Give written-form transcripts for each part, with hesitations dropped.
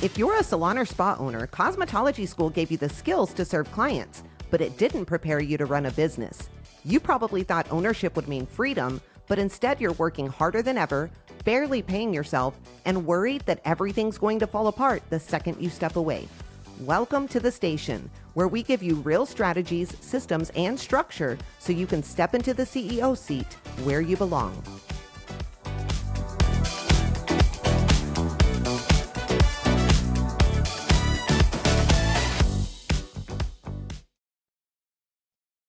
If you're a salon or spa owner, cosmetology school gave you the skills to serve clients, but it didn't prepare you to run a business. You probably thought ownership would mean freedom, but instead you're working harder than ever, barely paying yourself, and worried that everything's going to fall apart the second you step away. Welcome to the station, where we give you real strategies, systems, and structure so you can step into the CEO seat where you belong.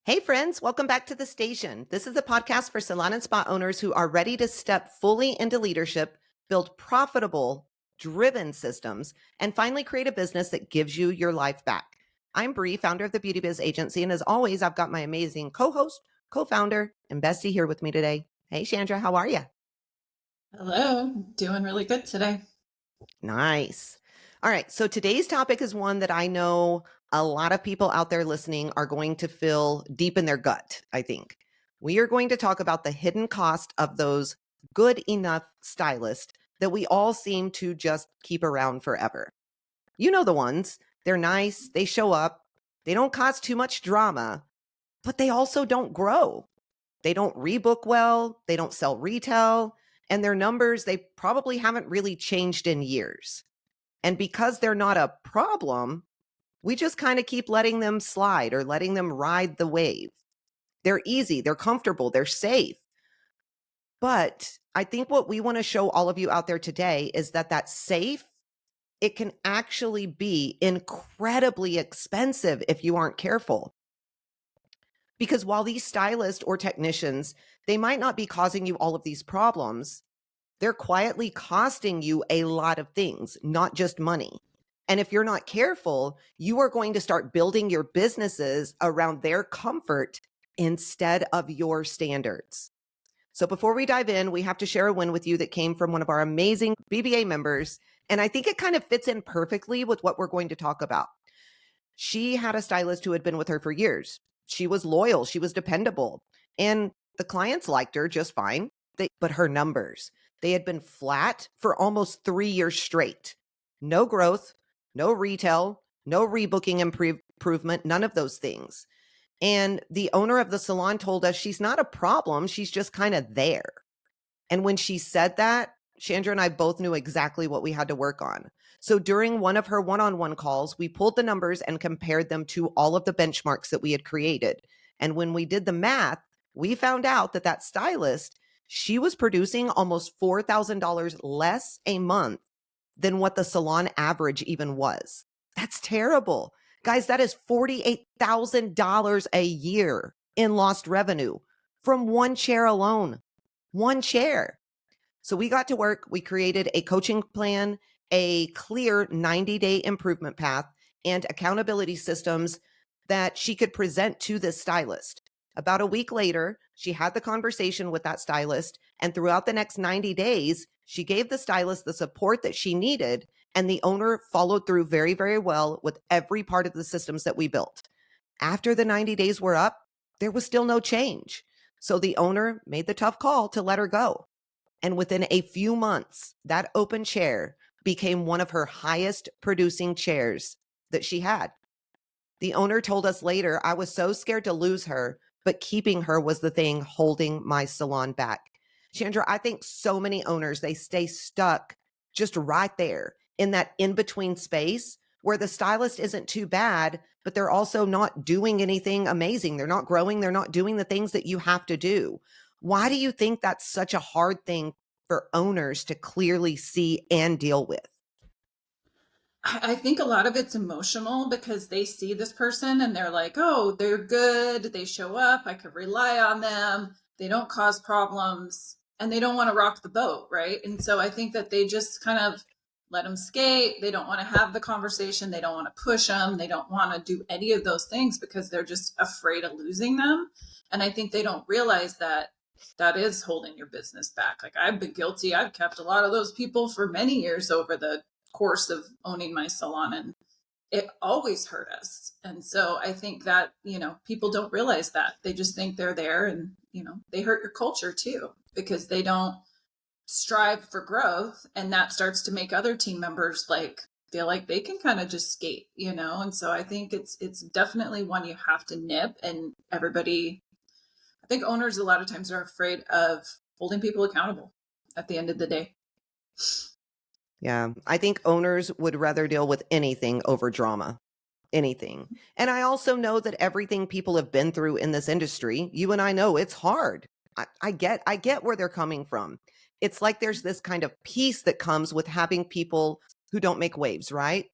Hey friends, welcome back to the station. This is a podcast for salon and spa owners who are ready to step fully into leadership, build profitable, driven systems, and finally create a business that gives you your life back. I'm Bree, founder of the Beauty Biz Agency, and as always, I've got my amazing co-host, co-founder, and bestie here with me today. Hey Chandra, how are you? Hello, doing really good today. Nice. All right, so today's topic is one that I know a lot of people out there listening are going to feel deep in their gut, I think. We are going to talk about the hidden cost of those good enough stylists that we all seem to just keep around forever. You know the ones. They're nice, they show up, they don't cause too much drama, but they also don't grow. They don't rebook well, they don't sell retail, and their numbers, they probably haven't really changed in years. And because they're not a problem, we just kind of keep letting them slide or letting them ride the wave. They're easy, they're comfortable, they're safe. But I think what we want to show all of you out there today is that that's safe. It can actually be incredibly expensive if you aren't careful. Because while these stylists or technicians, they might not be causing you all of these problems, they're quietly costing you a lot of things, not just money. And if you're not careful, you are going to start building your businesses around their comfort instead of your standards. So before we dive in, we have to share a win with you that came from one of our amazing BBA members. And I think it kind of fits in perfectly with what we're going to talk about. She had a stylist who had been with her for years. She was loyal, she was dependable, and the clients liked her just fine. But her numbers, they had been flat for almost 3 years straight. No growth, no retail, no rebooking improvement, none of those things. And the owner of the salon told us she's not a problem, she's just kind of there. And when she said that, Chandra and I both knew exactly what we had to work on. So during one of her one-on-one calls, we pulled the numbers and compared them to all of the benchmarks that we had created. And when we did the math, we found out that that stylist, she was producing almost $4,000 less a month than what the salon average even was. That's terrible. Guys, that is $48,000 a year in lost revenue from one chair alone. One chair. So we got to work. We created a coaching plan, a clear 90-day improvement path, and accountability systems that she could present to this stylist. About a week later, she had the conversation with that stylist, and throughout the next 90 days, she gave the stylist the support that she needed, and the owner followed through very, very well with every part of the systems that we built. After the 90 days were up, there was still no change. So the owner made the tough call to let her go. And within a few months, that open chair became one of her highest producing chairs that she had. The owner told us later, I was so scared to lose her, but keeping her was the thing holding my salon back. Chandra, I think so many owners, they stay stuck just right there in that in-between space where the stylist isn't too bad, but they're also not doing anything amazing. They're not growing. They're not doing the things that you have to do. Why do you think that's such a hard thing for owners to clearly see and deal with? I think a lot of it's emotional because they see this person and they're like, oh, they're good. They show up. I could rely on them. They don't cause problems and they don't want to rock the boat. Right. And so I think that they just kind of let them skate. They don't want to have the conversation. They don't want to push them. They don't want to do any of those things because they're just afraid of losing them. And I think they don't realize that that is holding your business back. Like I've been guilty. I've kept a lot of those people for many years over the course of owning my salon, and it always hurt us. And so I think that, people don't realize that. They just think they're there and, they hurt your culture too, because they don't strive for growth. And that starts to make other team members like feel like they can kind of just skate, And so I think it's definitely one you have to nip. And everybody, I think owners a lot of times are afraid of holding people accountable at the end of the day. Yeah, I think owners would rather deal with anything over drama. Anything. And I also know that everything people have been through in this industry, you and I know it's hard. I get where they're coming from. It's like there's this kind of peace that comes with having people who don't make waves, right?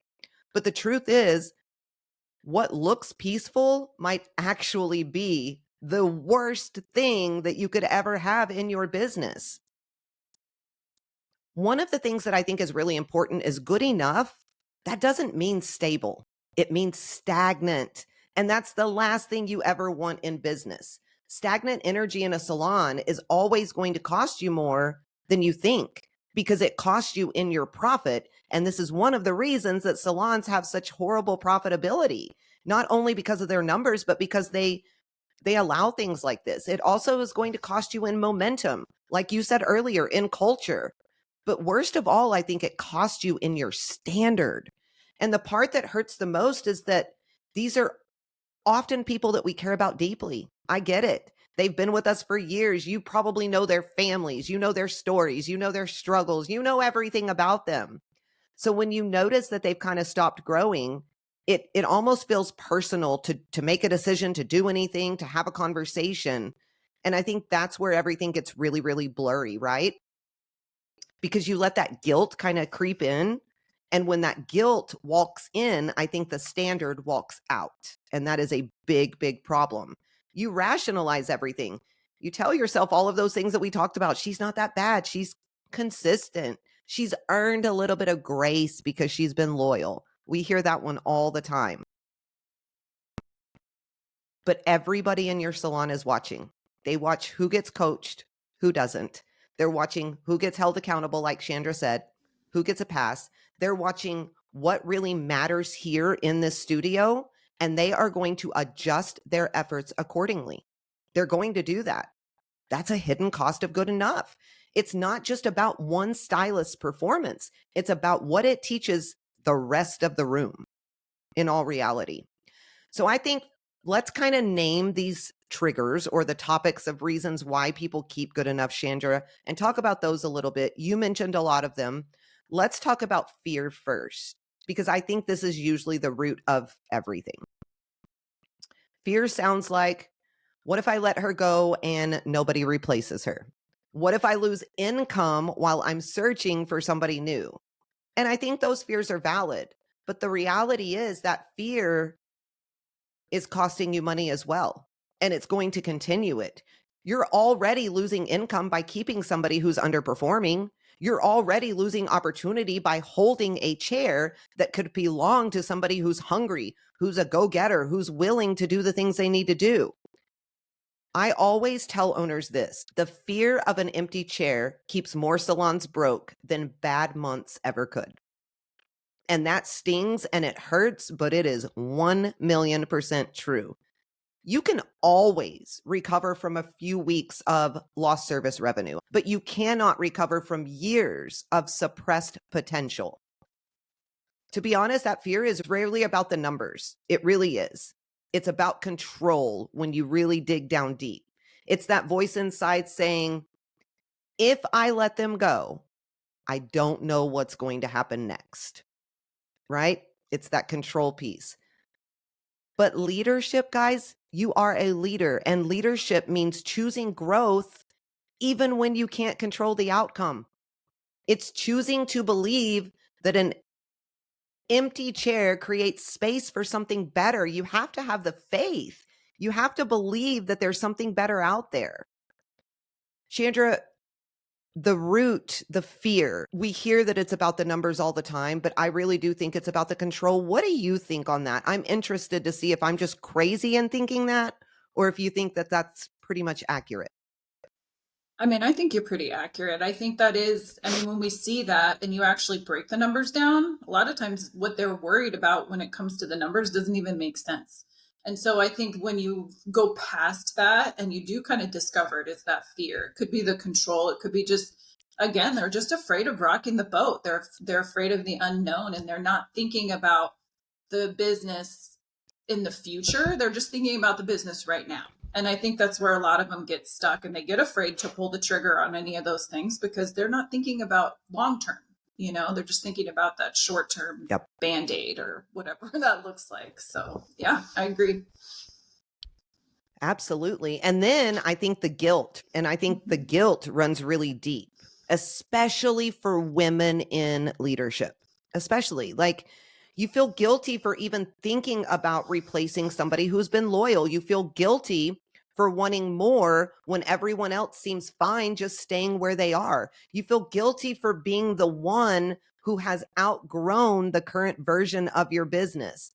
But the truth is, what looks peaceful might actually be the worst thing that you could ever have in your business. One of the things that I think is really important is good enough. That doesn't mean stable. It means stagnant. And that's the last thing you ever want in business. Stagnant energy in a salon is always going to cost you more than you think because it costs you in your profit. And this is one of the reasons that salons have such horrible profitability, not only because of their numbers, but because they allow things like this. It also is going to cost you in momentum, like you said earlier, in culture. But worst of all, I think it costs you in your standard. And the part that hurts the most is that these are often people that we care about deeply. I get it. They've been with us for years. You probably know their families, you know their stories, you know their struggles, you know everything about them. So when you notice that they've kind of stopped growing, it almost feels personal to make a decision, to do anything, to have a conversation. And I think that's where everything gets really, really blurry, right? Because you let that guilt kind of creep in. And when that guilt walks in, I think the standard walks out. And that is a big, big problem. You rationalize everything. You tell yourself all of those things that we talked about. She's not that bad. She's consistent. She's earned a little bit of grace because she's been loyal. We hear that one all the time. But everybody in your salon is watching. They watch who gets coached, who doesn't. They're watching who gets held accountable, like Chandra said, who gets a pass. They're watching what really matters here in this studio, and they are going to adjust their efforts accordingly. They're going to do that. That's a hidden cost of good enough. It's not just about one stylist's performance, it's about what it teaches the rest of the room in all reality. So I think let's kind of name these triggers or the topics of reasons why people keep good enough, Chandra, and talk about those a little bit. You mentioned a lot of them. Let's talk about fear first, because I think this is usually the root of everything. Fear sounds like, what if I let her go and nobody replaces her? What if I lose income while I'm searching for somebody new? And I think those fears are valid. But the reality is that fear is costing you money as well. And it's going to continue it. You're already losing income by keeping somebody who's underperforming. You're already losing opportunity by holding a chair that could belong to somebody who's hungry, who's a go-getter, who's willing to do the things they need to do. I always tell owners this: the fear of an empty chair keeps more salons broke than bad months ever could. And that stings and it hurts, but it is 1,000,000% true. You can always recover from a few weeks of lost service revenue, but you cannot recover from years of suppressed potential. To be honest, that fear is rarely about the numbers. It really is. It's about control when you really dig down deep. It's that voice inside saying, if I let them go, I don't know what's going to happen next, right? It's that control piece. But leadership, guys, you are a leader, and leadership means choosing growth even when you can't control the outcome. It's choosing to believe that an empty chair creates space for something better. You have to have the faith. You have to believe that there's something better out there. Chandra, the root, the fear, we hear that it's about the numbers all the time, but I really do think it's about the control. What do you think on that? I'm interested to see if I'm just crazy in thinking that, or if you think that that's pretty much accurate. I mean, I think you're pretty accurate. I think that is, I mean, when we see that and you actually break the numbers down, a lot of times what they're worried about when it comes to the numbers doesn't even make sense. And so I think when you go past that and you do kind of discover it is that fear, it could be the control, it could be just again, they're just afraid of rocking the boat. They're afraid of the unknown, and they're not thinking about the business in the future. They're just thinking about the business right now. And I think that's where a lot of them get stuck, and they get afraid to pull the trigger on any of those things because they're not thinking about long term. They're just thinking about that short term Yep. band-aid or whatever that looks like. So yeah, I agree. Absolutely. And then I think the guilt, and I think the Mhm. guilt runs really deep, especially for women in leadership. Especially like you feel guilty for even thinking about replacing somebody who's been loyal. You feel guilty for wanting more when everyone else seems fine just staying where they are. You feel guilty for being the one who has outgrown the current version of your business.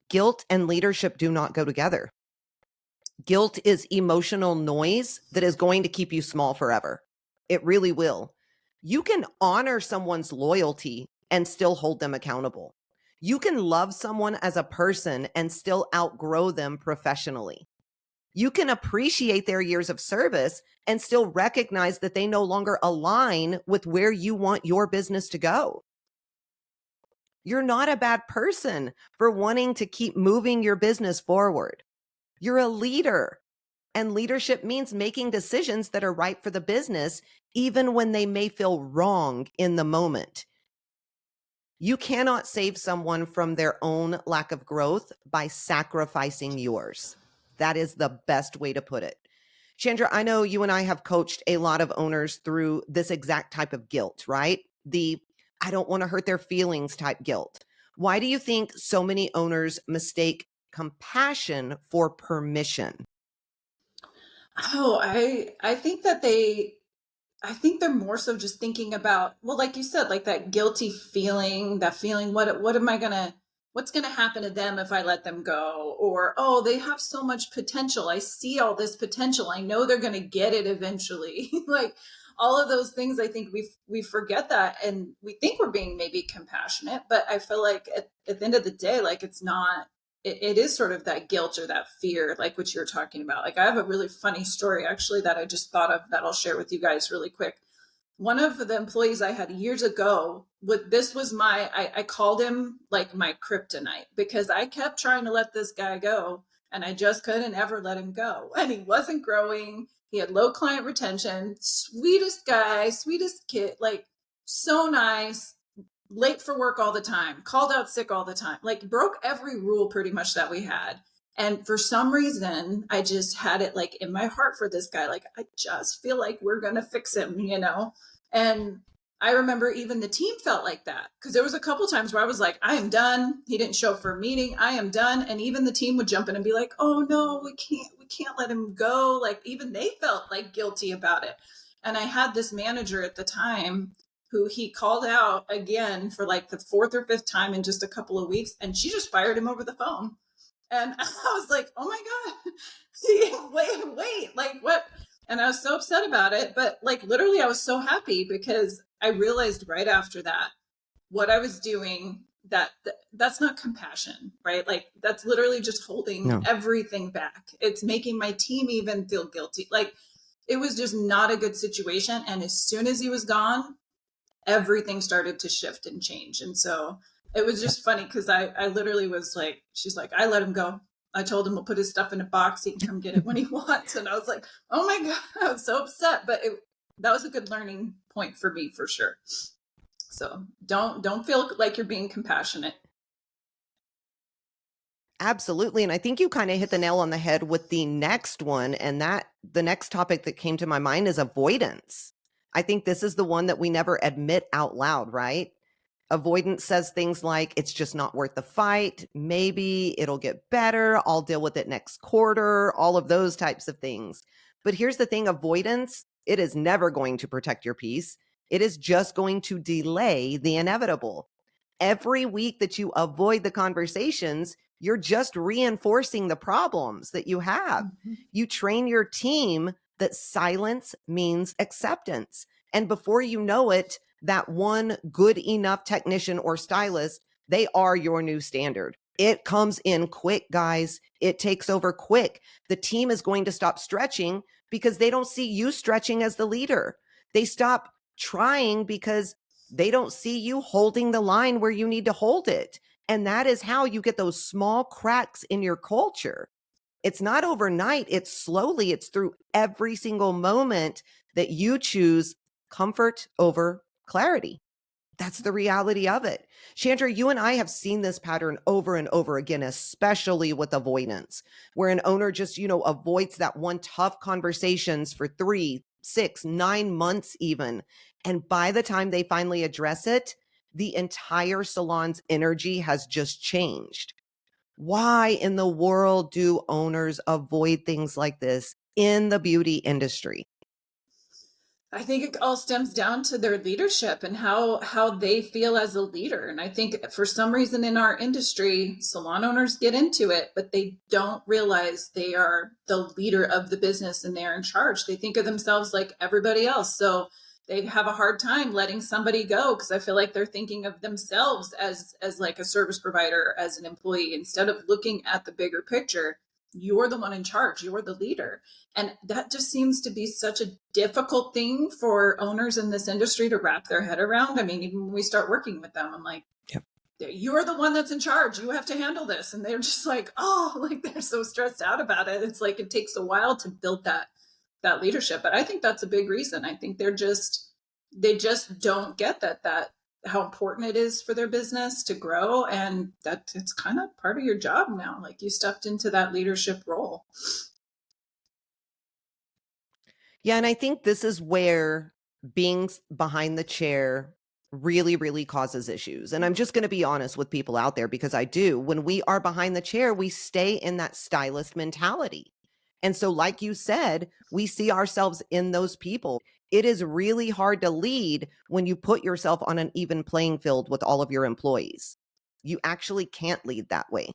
Guilt and leadership do not go together. Guilt is emotional noise that is going to keep you small forever. It really will. You can honor someone's loyalty and still hold them accountable. You can love someone as a person and still outgrow them professionally. You can appreciate their years of service and still recognize that they no longer align with where you want your business to go. You're not a bad person for wanting to keep moving your business forward. You're a leader. And leadership means making decisions that are right for the business, even when they may feel wrong in the moment. You cannot save someone from their own lack of growth by sacrificing yours. That is the best way to put it. Chandra, I know you and I have coached a lot of owners through this exact type of guilt, right? The I don't want to hurt their feelings type guilt. Why do you think so many owners mistake compassion for permission? Oh, I think that I think they're more so just thinking about, well, like you said, like that guilty feeling, that feeling, what am I gonna, what's gonna happen to them if I let them go? Or, oh, they have so much potential. I see all this potential. I know they're gonna get it eventually. Like all of those things, I think we forget that, and we think we're being maybe compassionate, but I feel like at the end of the day, like it's not. It is sort of that guilt or that fear, like what you're talking about. Like I have a really funny story actually that I just thought of that I'll share with you guys really quick. One of the employees I had years ago, with this was I called him like my kryptonite because I kept trying to let this guy go and I just couldn't ever let him go. And he wasn't growing. He had low client retention, sweetest guy, sweetest kid, like so nice, late for work all the time, called out sick all the time, like broke every rule pretty much that we had. And for some reason, I just had it like in my heart for this guy. Like, I just feel like we're going to fix him. And I remember even the team felt like that because there was a couple times where I was like, I am done. He didn't show up for a meeting. I am done. And even the team would jump in and be like, oh no, we can't let him go. Like, even they felt like guilty about it. And I had this manager at the time who he called out again for like the fourth or fifth time in just a couple of weeks, and she just fired him over the phone. And I was like, oh my God, wait, like what? And I was so upset about it. But like literally, I was so happy because I realized right after that what I was doing that's not compassion, right? Like that's literally just holding No. everything back. It's making my team even feel guilty. Like it was just not a good situation. And as soon as he was gone, everything started to shift and change. And so it was just funny because I literally was like, she's like, I let him go. I told him we'll put his stuff in a box. He can come get it when he wants. And I was like, oh my God, I was so upset. But that was a good learning point for me for sure. So don't feel like you're being compassionate. Absolutely. And I think you kind of hit the nail on the head with the next one. And that the next topic that came to my mind is avoidance. I think this is the one that we never admit out loud, right? Avoidance says things like, it's just not worth the fight. Maybe it'll get better. I'll deal with it next quarter, all of those types of things. But here's the thing, avoidance, it is never going to protect your peace. It is just going to delay the inevitable. Every week that you avoid the conversations, you're just reinforcing the problems that you have. Mm-hmm. You train your team that silence means acceptance. And before you know it, that one good enough technician or stylist, they are your new standard. It comes in quick, guys. It takes over quick. The team is going to stop stretching because they don't see you stretching as the leader. They stop trying because they don't see you holding the line where you need to hold it. And that is how you get those small cracks in your culture. It's not overnight, it's slowly, it's through every single moment that you choose comfort over clarity. That's the reality of it. Chandra, you and I have seen this pattern over and over again, especially with avoidance, where an owner just, avoids that one tough conversations for 3, 6, 9 months even. And by the time they finally address it, the entire salon's energy has just changed. Why in the world do owners avoid things like this in the beauty industry? I think it all stems down to their leadership and how they feel as a leader. And I think for some reason in our industry, salon owners get into it, but they don't realize they are the leader of the business and they're in charge. They think of themselves like everybody else. So they have a hard time letting somebody go because I feel like they're thinking of themselves as like a service provider, as an employee, instead of looking at the bigger picture. You're the one in charge, you're the leader. And that just seems to be such a difficult thing for owners in this industry to wrap their head around. I mean, even when we start working with them, I'm like, Yep. you're the one that's in charge. You have to handle this. And they're just like, oh, like they're so stressed out about it. It's like it takes a while to build that leadership. But I think that's a big reason. I think they just don't get that how important it is for their business to grow, and that it's kind of part of your job now. Like you stepped into that leadership role. Yeah, and I think this is where being behind the chair really, really causes issues. And I'm just going to be honest with people out there because I do. When we are behind the chair, we stay in that stylist mentality. And so, like you said, we see ourselves in those people. It is really hard to lead when you put yourself on an even playing field with all of your employees. You actually can't lead that way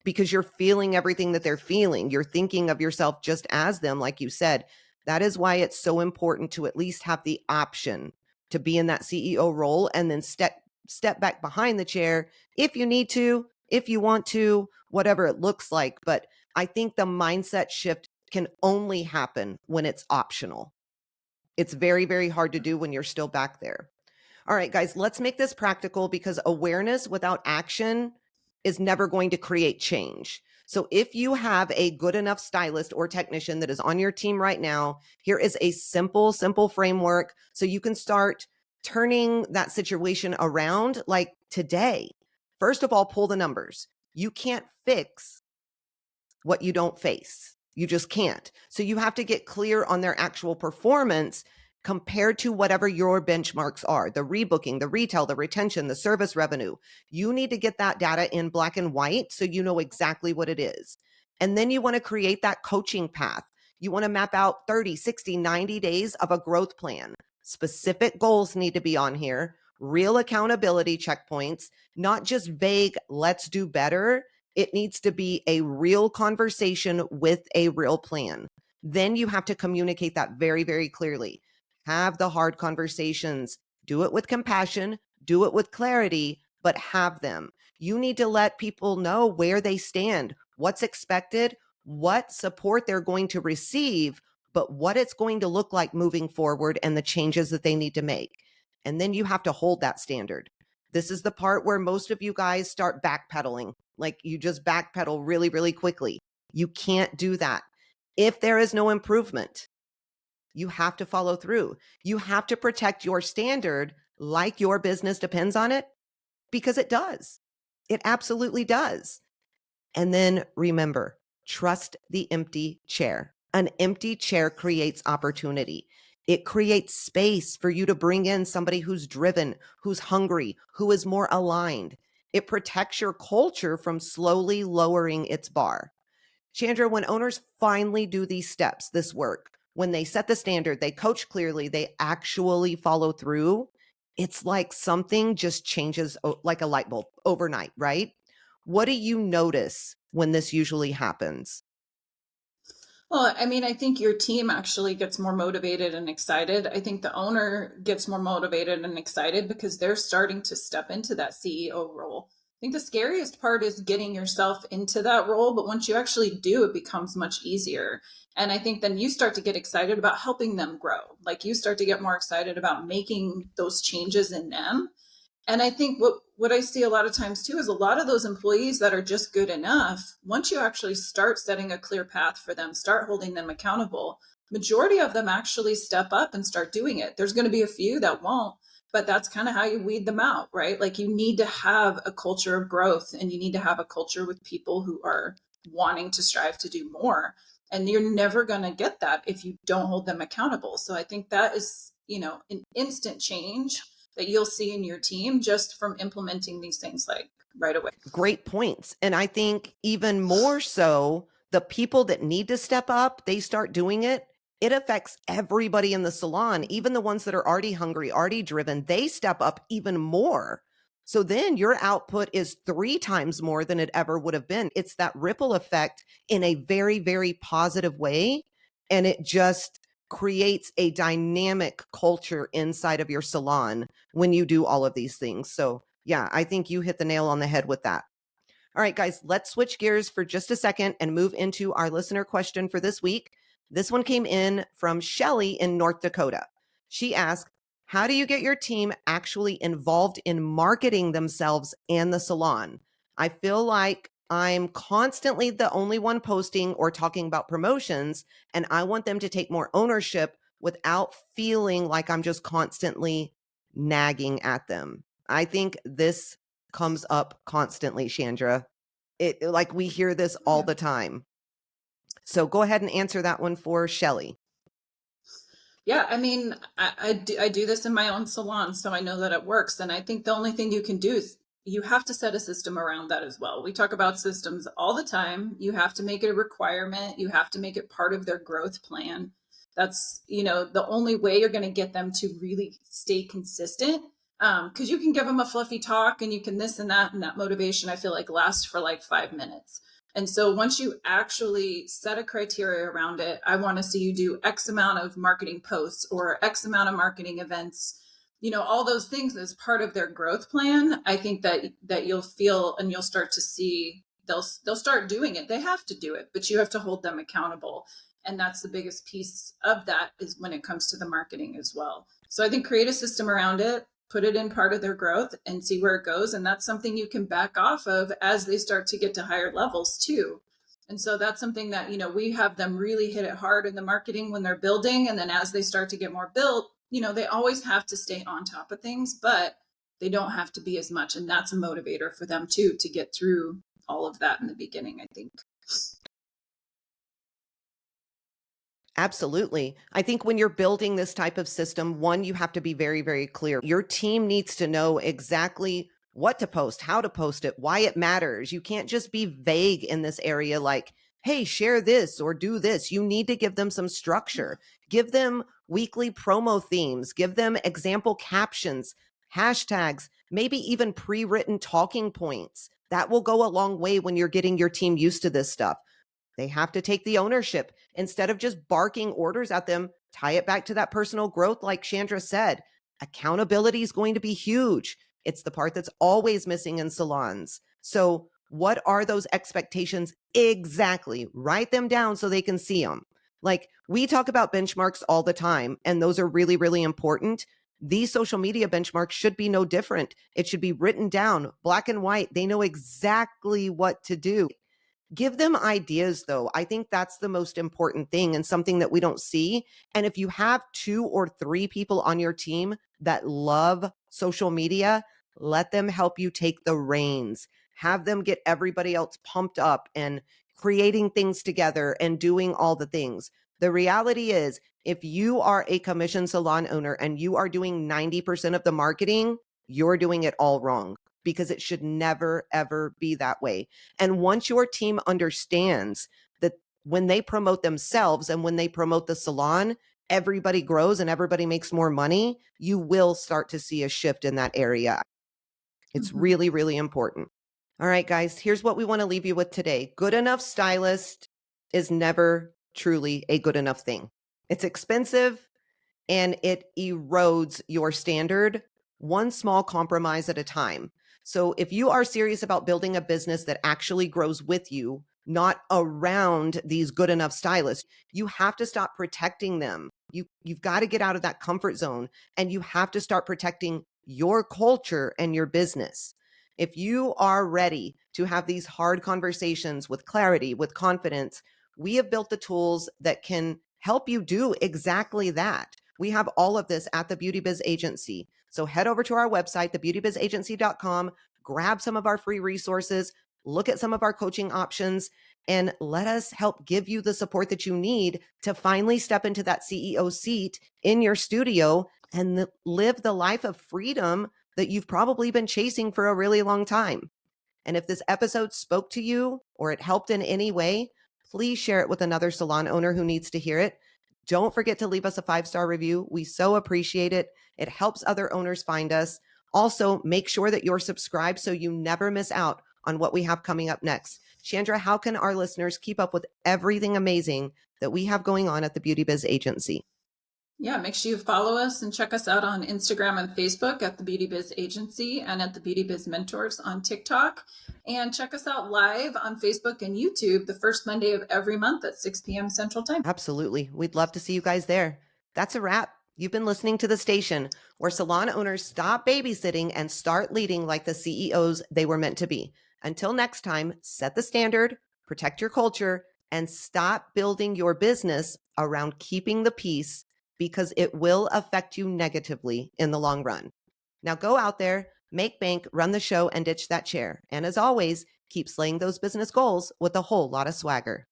because you're feeling everything that they're feeling. You're thinking of yourself just as them, like you said. That is why it's so important to at least have the option to be in that CEO role and then step back behind the chair if you need to, if you want to, whatever it looks like. But I think the mindset shift can only happen when it's optional. It's very, very hard to do when you're still back there. All right, guys, let's make this practical because awareness without action is never going to create change. So if you have a good enough stylist or technician that is on your team right now, here is a simple, simple framework so you can start turning that situation around like today. First of all, pull the numbers. You can't fix what you don't face. You just can't. So you have to get clear on their actual performance compared to whatever your benchmarks are, the rebooking, the retail, the retention, the service revenue. You need to get that data in black and white so you know exactly what it is. And then you want to create that coaching path. You want to map out 30, 60, 90 days of a growth plan. Specific goals need to be on here, real accountability checkpoints, not just vague, let's do better. It needs to be a real conversation with a real plan. Then you have to communicate that very, very clearly. Have the hard conversations. Do it with compassion, do it with clarity, but have them. You need to let people know where they stand, what's expected, what support they're going to receive, but what it's going to look like moving forward and the changes that they need to make. And then you have to hold that standard. This is the part where most of you guys start backpedaling. Like you just backpedal really, really quickly. You can't do that. If there is no improvement, you have to follow through. You have to protect your standard like your business depends on it because it does. It absolutely does. And then remember, trust the empty chair. An empty chair creates opportunity. It creates space for you to bring in somebody who's driven, who's hungry, who is more aligned. It protects your culture from slowly lowering its bar. Chandra, when owners finally do these steps, this work, when they set the standard, they coach clearly, they actually follow through, it's like something just changes like a light bulb overnight, right? What do you notice when this usually happens? Well, I mean, I think your team actually gets more motivated and excited. I think the owner gets more motivated and excited because they're starting to step into that CEO role. think the scariest part is getting yourself into that role, but once you actually do, it becomes much easier. And I think then you start to get excited about helping them grow. Like you start to get more excited about making those changes in them. And I think what I see a lot of times too is a lot of those employees that are just good enough, once you actually start setting a clear path for them, start holding them accountable, majority of them actually step up and start doing it. There's going to be a few that won't, but that's kind of how you weed them out, right? Like you need to have a culture of growth and you need to have a culture with people who are wanting to strive to do more. And you're never going to get that if you don't hold them accountable. So I think that is, an instant change that you'll see in your team just from implementing these things like right away. Great points. And I think even more so, the people that need to step up, they start doing it. It affects everybody in the salon, even the ones that are already hungry, already driven, they step up even more. So then your output is 3 times more than it ever would have been. It's that ripple effect in a very, very positive way. And it just creates a dynamic culture inside of your salon when you do all of these things. So yeah, I think you hit the nail on the head with that. All right, guys, let's switch gears for just a second and move into our listener question for this week. This one came in from Shelly in North Dakota. She asked, how do you get your team actually involved in marketing themselves and the salon? I feel like I'm constantly the only one posting or talking about promotions, and I want them to take more ownership without feeling like I'm just constantly nagging at them. I think this comes up constantly, Chandra. It like we hear this Oh, all yeah. the time. So go ahead and answer that one for Shelly. Yeah, I mean, I do this in my own salon, so I know that it works. And I think the only thing you can do is you have to set a system around that as well. We talk about systems all the time. You have to make it a requirement. You have to make it part of their growth plan. That's, the only way you're going to get them to really stay consistent. Because you can give them a fluffy talk and you can this and that motivation, I feel like lasts for like 5 minutes. And so once you actually set a criteria around it, I want to see you do X amount of marketing posts or X amount of marketing events, all those things as part of their growth plan. I think that you'll feel and you'll start to see they'll start doing it. They have to do it, but you have to hold them accountable. And that's the biggest piece of that is when it comes to the marketing as well. So I think create a system around it, put it in part of their growth and see where it goes. And that's something you can back off of as they start to get to higher levels too. And so that's something that, we have them really hit it hard in the marketing when they're building. And then as they start to get more built, they always have to stay on top of things, but they don't have to be as much. And that's a motivator for them too, to get through all of that in the beginning, I think. Absolutely. I think when you're building this type of system, one, you have to be very, very clear. Your team needs to know exactly what to post, how to post it, why it matters. You can't just be vague in this area like, hey, share this or do this. You need to give them some structure. Give them weekly promo themes, give them example captions, hashtags, maybe even pre-written talking points. That will go a long way when you're getting your team used to this stuff. They have to take the ownership. Instead of just barking orders at them, tie it back to that personal growth, like Chandra said. Accountability is going to be huge. It's the part that's always missing in salons. So, what are those expectations exactly? Write them down so they can see them. Like we talk about benchmarks all the time, and those are really, really important. These social media benchmarks should be no different. It should be written down, black and white. They know exactly what to do. Give them ideas, though. I think that's the most important thing and something that we don't see. And if you have 2 or 3 people on your team that love social media, let them help you take the reins. Have them get everybody else pumped up and creating things together and doing all the things. The reality is, if you are a commission salon owner and you are doing 90% of the marketing, you're doing it all wrong because it should never, ever be that way. And once your team understands that when they promote themselves and when they promote the salon, everybody grows and everybody makes more money, you will start to see a shift in that area. It's Mhm. really, really important. All right, guys, here's what we want to leave you with today. Good enough stylist is never truly a good enough thing. It's expensive and it erodes your standard one small compromise at a time. So if you are serious about building a business that actually grows with you, not around these good enough stylists, you have to stop protecting them. You've got to get out of that comfort zone, and you have to start protecting your culture and your business. If you are ready to have these hard conversations with clarity, with confidence, we have built the tools that can help you do exactly that. We have all of this at the Beauty Biz Agency. So head over to our website, thebeautybizagency.com, grab some of our free resources, look at some of our coaching options, and let us help give you the support that you need to finally step into that CEO seat in your studio and live the life of freedom that you've probably been chasing for a really long time. And if this episode spoke to you or it helped in any way, please share it with another salon owner who needs to hear it. Don't forget to leave us a 5-star review. We so appreciate it. It helps other owners find us. Also, make sure that you're subscribed so you never miss out on what we have coming up next. Chandra, how can our listeners keep up with everything amazing that we have going on at the Beauty Biz Agency? Yeah, make sure you follow us and check us out on Instagram and Facebook at the Beauty Biz Agency and at the Beauty Biz Mentors on TikTok. And check us out live on Facebook and YouTube the first Monday of every month at 6 p.m. Central Time. Absolutely. We'd love to see you guys there. That's a wrap. You've been listening to the station where salon owners stop babysitting and start leading like the CEOs they were meant to be. Until next time, set the standard, protect your culture, and stop building your business around keeping the peace, because it will affect you negatively in the long run. Now go out there, make bank, run the show, and ditch that chair. And as always, keep slaying those business goals with a whole lot of swagger.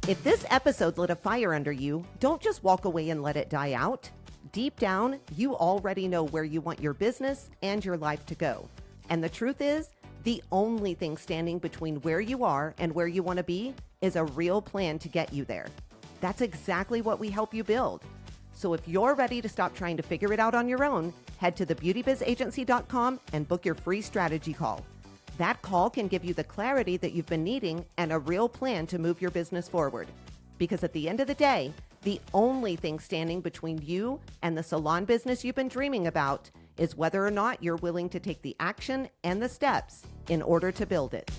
If this episode lit a fire under you, don't just walk away and let it die out. Deep down, you already know where you want your business and your life to go. And the truth is, the only thing standing between where you are and where you want to be is a real plan to get you there. That's exactly what we help you build. So if you're ready to stop trying to figure it out on your own, head to thebeautybizagency.com and book your free strategy call. That call can give you the clarity that you've been needing and a real plan to move your business forward. Because at the end of the day, the only thing standing between you and the salon business you've been dreaming about is whether or not you're willing to take the action and the steps in order to build it.